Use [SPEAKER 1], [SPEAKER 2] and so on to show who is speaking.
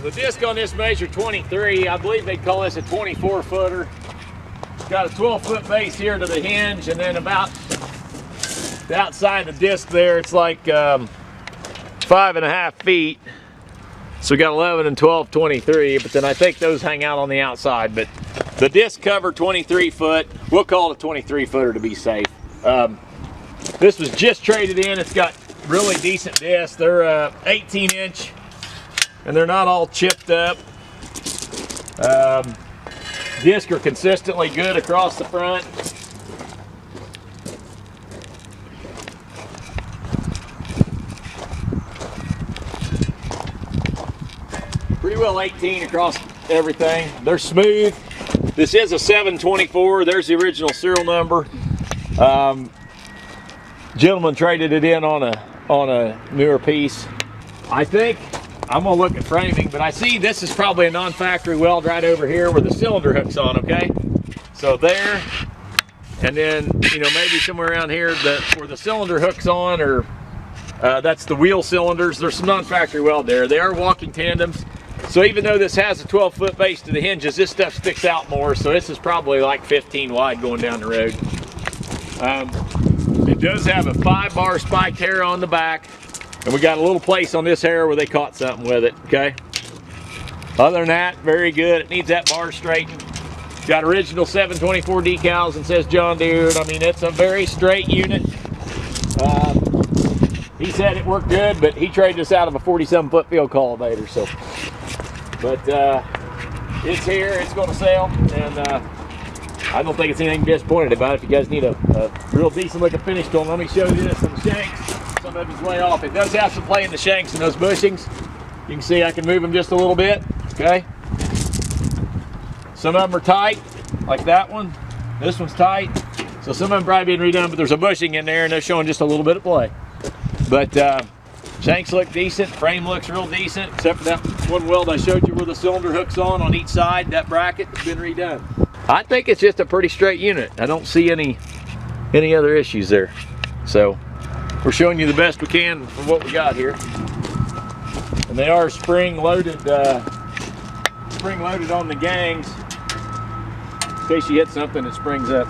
[SPEAKER 1] The disc on this measured 23. I believe they call this a 24 footer. It's got a 12-foot base here to the hinge, and then about the outside the disc there, it's like 5.5 feet. So we got 11 and 12, 23, but then I think those hang out on the outside. But the disc cover 23 foot. We'll call it a 23 footer to be safe. This was just traded in. It's got really decent discs. They're 18 inch and they're not all chipped up. Discs are consistently good across the front. Pretty well 18 across everything. They're smooth. This is a 724. There's the original serial number. Gentleman traded it in on a newer piece. I think I'm gonna look at framing, but I see this is probably a non-factory weld right over here where the cylinder hook's on. Okay, so there, and then maybe somewhere around here where the cylinder hook's on, or that's the wheel cylinders. There's some non-factory weld there. They are walking tandems. So even though this has a 12-foot base to the hinges, this stuff sticks out more. So this is probably like 15 wide going down the road. It does have a 5-bar spiked hair on the back, and we got a little place on this hair where they caught something with it. Okay. Other than that, very good. It needs that bar straightened. Got original 724 decals and says John Deere. I mean, it's a very straight unit. He said it worked good, but he traded us out of a 47-foot field cultivator. So. But it's here, it's going to sell, and I don't think it's anything disappointed about it. If you guys need a real decent looking finish to them, let me show you this on the Shanks. Some of it's way off. It does have some play in the Shanks and those bushings. You can see I can move them just a little bit, okay? Some of them are tight, like that one. This one's tight. So some of them probably been redone, but there's a bushing in there and they're showing just a little bit of play. But Shanks look decent, frame looks real decent, except for that one weld I showed you where the cylinder hook's on each side. That bracket has been redone. I think it's just a pretty straight unit. I don't see any other issues there. So we're showing you the best we can for what we got here. And they are spring loaded on the gangs. In case you hit something, it springs up.